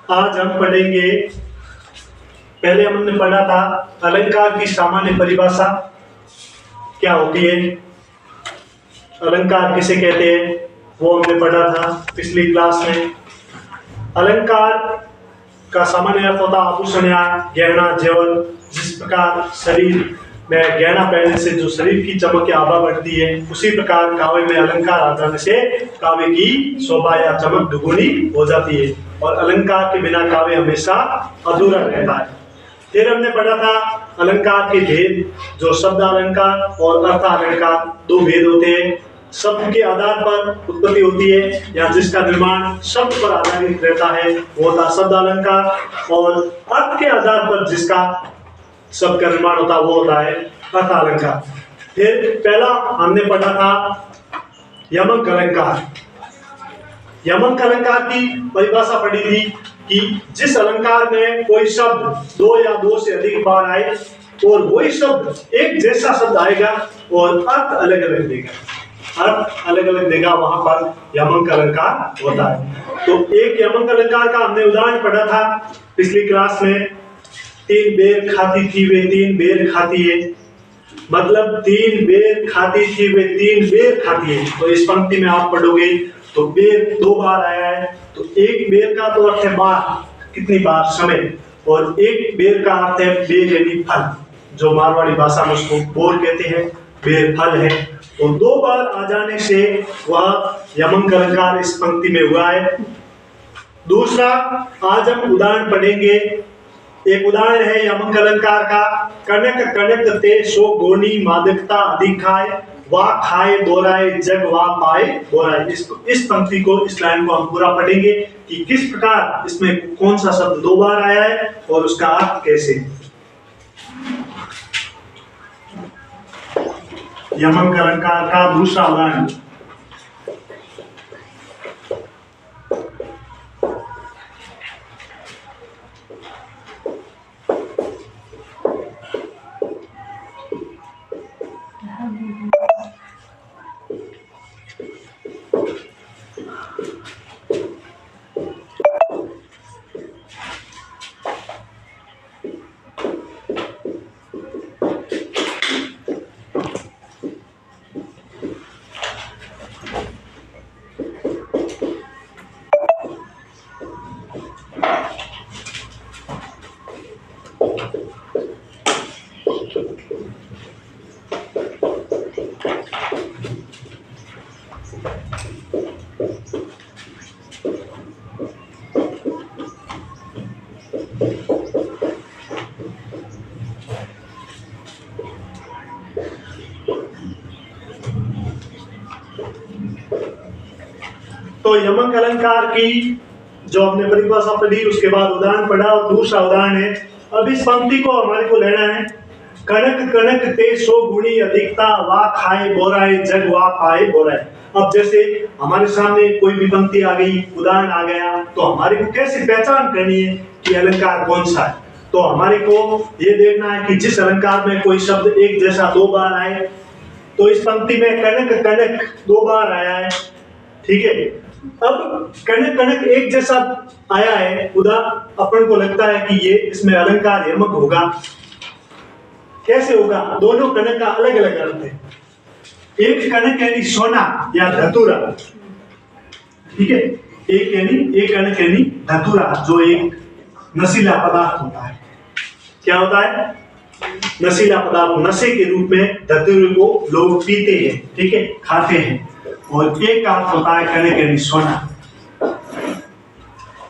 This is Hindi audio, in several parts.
आज हम पढ़ेंगे, पहले हमने पढ़ा था अलंकार की सामान्य परिभाषा क्या होती है, अलंकार किसे कहते हैं वो हमने पढ़ा था पिछली क्लास में। अलंकार का सामान्य अर्थ होता आभूषण या गहना जेवर। जिस प्रकार शरीर में गहना पहनने से जो शरीर की चमक या आभा बढ़ती है, उसी प्रकार काव्य में अलंकार आ जाने से काव्य की शोभा या चमक दुगुनी हो जाती है और अलंकार के बिना काव्य हमेशा अधूरा रहता है। फिर हमने पढ़ा था अलंकार के भेद, जो शब्द अलंकार और अर्थ अलंकार दो भेद होते हैं। शब्द के आधार पर उत्पत्ति होती है या जिसका निर्माण शब्द पर आधारित रहता है वो होता शब्द अलंकार, और अर्थ के आधार पर जिसका शब्द का निर्माण होता है वो होता है अर्थ अलंकार। फिर पहला हमने पढ़ा था यमक अलंकार। यमक अलंकार की परिभाषा पढ़ी थी कि जिस अलंकार में कोई शब्द दो या दो से अधिक बार आए और वही शब्द एक जैसा शब्द आएगा और अर्थ अलग अलग देगा, अर्थ अलग अलग देगा, वहां पर यमक अलंकार होता है। तो एक यमक अलंकार का हमने उदाहरण पढ़ा था पिछली क्लास में, तीन बेर खाती थी वे तीन बेर खाती है। मतलब तीन बेर खाती थी वे तीन बेर खाती है। तो इस पंक्ति में आप पढ़ोगे तो बेर दो बार आया है, तो एक बेर का तो अर्थ है बार, कितनी बार, समय, और एक बेर का अर्थ है बेर यानी फल, जो मारवाड़ी भाषा में उसको बोर कहते हैं, बेर फल है। तो दो बार आ जाने से वह यमक अलंकार इस पंक्ति में हुआ है। दूसरा आज हम उदाहरण पढ़ेंगे, एक उदाहरण है यमक अलंकार का, कनक कनक ते सो गोनी मादकता अधिक खाए, वाह खाए बोराए जग वाह पाए बोराए। इस पंक्ति को, इस लाइन को हम पूरा पढ़ेंगे कि किस प्रकार इसमें कौन सा शब्द दो बार आया है और उसका अर्थ कैसे। यमक अलंकार का दूसरा उदाहरण, तो यमक अलंकार की जो हमने परिभाषा पढ़ी उसके बाद उदाहरण पढ़ा और दूसरा उदाहरण है। अब इस पंक्ति को हमारे को लेना है, कनक कनक ते सो गुणी अधिकता वाह खाए बोराए जग वाह पाए बोराए। अब जैसे हमारे सामने कोई भी पंक्ति आ गई, उदाहरण आ गया, तो हमारे को कैसे पहचान करनी है कि अलंकार कौन सा है। तो हमारे को ये देखना है कि जिस अलंकार में कोई शब्द एक जैसा दो बार आए, तो इस पंक्ति में कनक कनक दो बार आया है, ठीक है। अब कनक कनक एक जैसा आया है, अपन को लगता है कि ये इसमें अलंकार यमक होगा। कैसे होगा? दोनों कनक का अलग अलग अर्थ है। एक कनक यानी सोना या धतूरा, ठीक है, एक कनक यानी धतूरा, जो एक नशीला पदार्थ होता है। क्या होता है? नशीला पदार्थ। नशे के रूप में धतूरे को लोग पीते हैं, ठीक है, खाते हैं। और एक का अर्थ होता है कनक यानी सोना।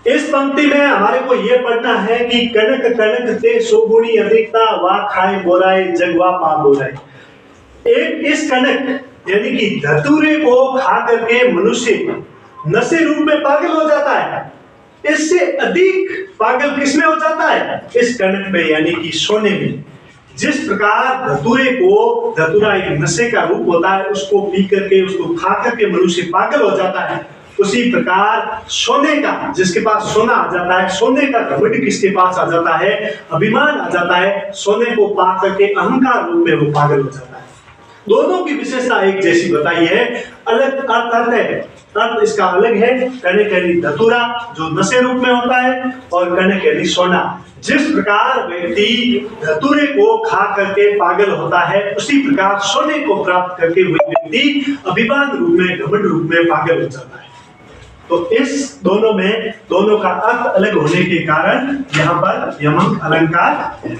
इस पंक्ति में हमारे को यह पढ़ना है कि कनक कनक ते सोगुणी अधिकता वाह खाए बोराए जग वाह पा बोराए। एक इस कनक यानी कि धतूरे को खा करके मनुष्य नशे रूप में पागल हो जाता है। इससे अधिक पागल किसमें हो जाता है? इस कनक में, यानी कि सोने में। जिस प्रकार धतूरा एक नशे का रूप होता है, उसको पी करके, उसको खा करके मनुष्य पागल हो जाता है, उसी प्रकार सोने का, जिसके पास सोना आ जाता है, सोने का घमंड किसके पास आ जाता है? अभिमान आ जाता है। सोने को पा करके अहंकार रूप में वो पागल हो जाता है। दोनों की विशेषता एक जैसी बताई है, अलग अर्थ है। अर्थ इसका अलग है। कनक यानी धतूरा जो नशे रूप में होता है, और कनक यानी सोना। जिस प्रकार व्यक्ति धतूरे को खा करके पागल होता है, उसी प्रकार सोने को प्राप्त करके हुए व्यक्ति अभिमान रूप में, घमंड रूप में पागल हो जाता है। तो इस दोनों का अर्थ अलग होने के कारण यहाँ पर यमक अलंकार है।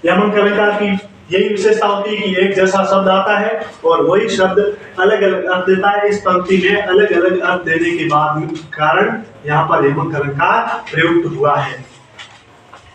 यमक अलंकार की यही विशेषता होती है कि एक जैसा शब्द आता है और वही शब्द अलग अलग अर्थ देता है। इस पंक्ति में अलग अलग अर्थ देने के बाद कारण यहाँ पर यमक अलंकार प्रयुक्त हुआ है।